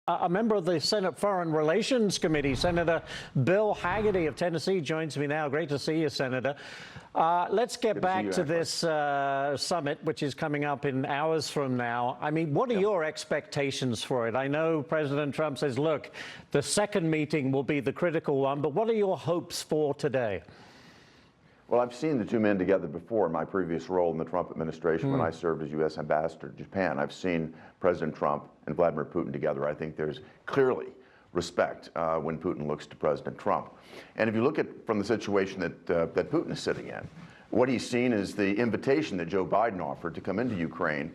A member of the Senate Foreign Relations Committee, Senator Bill Hagerty of Tennessee, joins me now. Great to see you, Senator. Let's get back to this summit, which is coming up in hours from now. I mean, what are your expectations for it? I know President Trump says, look, the second meeting will be the critical one, but what are your hopes for today? Well, I've seen the two men together before in my previous role in the Trump administration when I served as U.S. Ambassador to Japan. I've seen President Trump and Vladimir Putin together. I think there's clearly respect when Putin looks to President Trump. And if you look at from the situation that Putin is sitting in, what he's seen is the invitation that Joe Biden offered to come into Ukraine,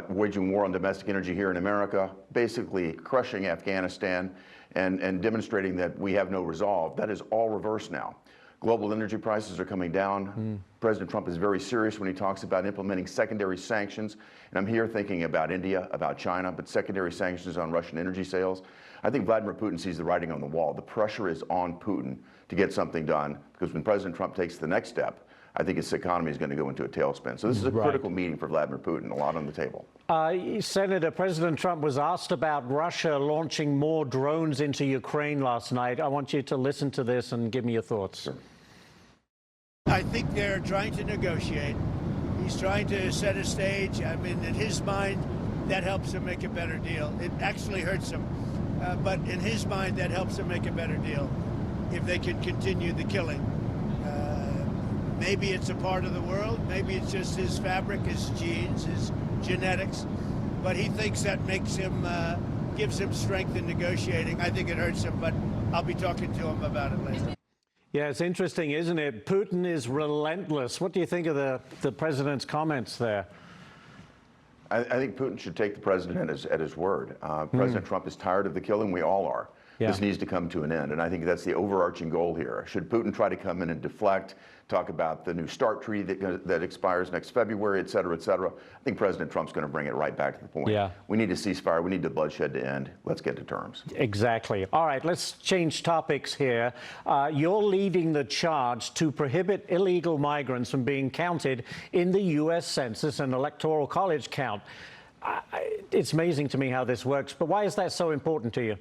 waging war on domestic energy here in America, basically crushing Afghanistan and demonstrating that we have no resolve. That is all reversed now. Global energy prices are coming down. President Trump is very serious when he talks about implementing secondary sanctions. And I'm here thinking about India, about China, but secondary sanctions on Russian energy sales. I think Vladimir Putin sees the writing on the wall. The pressure is on Putin to get something done, because when President Trump takes the next step, I think his economy is going to go into a tailspin. So this is a critical meeting for Vladimir Putin, a lot on the table. Senator, President Trump was asked about Russia launching more drones into Ukraine last night. I want you to listen to this and give me your thoughts. Sure. I think they're trying to negotiate. He's trying to set a stage. I mean, in his mind, that helps him make a better deal. It actually hurts him. But in his mind, that helps him make a better deal if they can continue the killing. Maybe it's a part of the world. Maybe it's just his fabric, his genes, his genetics. But he thinks that makes him, gives him strength in negotiating. I think it hurts him, but I'll be talking to him about it later. Yeah, it's interesting, isn't it? Putin is relentless. What do you think of the president's comments there? I think Putin should take the president at his word. President Trump is tired of the killing. We all are. Yeah. This needs to come to an end, and I think that's the overarching goal here. Should Putin try to come in and deflect, talk about the new START treaty that expires next February, et cetera, I think President Trump's going to bring it right back to the point. Yeah. We need a ceasefire. We need the bloodshed to end. Let's get to terms. Exactly. All right, let's change topics here. You're leading the charge to prohibit illegal migrants from being counted in the U.S. Census and Electoral College count. It's amazing to me how this works, but why is that so important to you?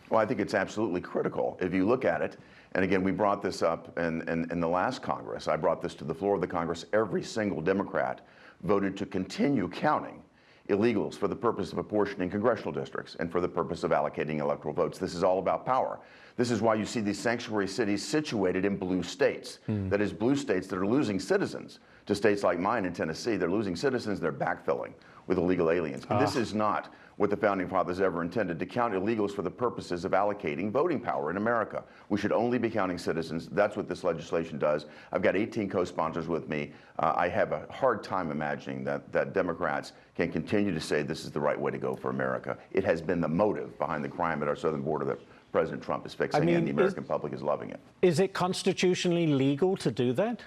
Well, I think it's absolutely critical. If you look at it, and again, we brought this up in the last Congress. I brought this to the floor of the Congress. Every single Democrat voted to continue counting illegals for the purpose of apportioning congressional districts and for the purpose of allocating electoral votes. This is all about power. This is why you see these sanctuary cities situated in blue states. That is, blue states that are losing citizens to states like mine in Tennessee. They're losing citizens. They're backfilling with illegal aliens. And this is not what the Founding Fathers ever intended, to count illegals for the purposes of allocating voting power in America. We should only be counting citizens. That's what this legislation does. I've got 18 co-sponsors with me. I have a hard time imagining that Democrats can continue to say this is the right way to go for America. It has been the motive behind the crime at our southern border that President Trump is fixing, and the American public is loving it. Is it constitutionally legal to do that?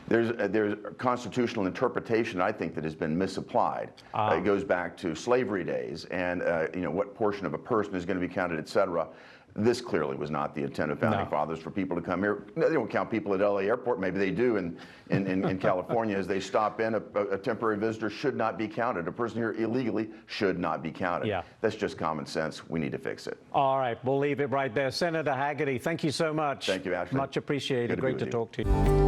There's a constitutional interpretation, I think, that has been misapplied. It goes back to slavery days and what portion of a person is going to be counted, et cetera. This clearly was not the intent of Founding Fathers for people to come here. They don't count people at LA Airport. Maybe they do in California as they stop in. A temporary visitor should not be counted. A person here illegally should not be counted. Yeah. That's just common sense. We need to fix it. All right, we'll leave it right there. Senator Hagerty, thank you so much. Thank you, Ashley. Much appreciated. Great to talk to you.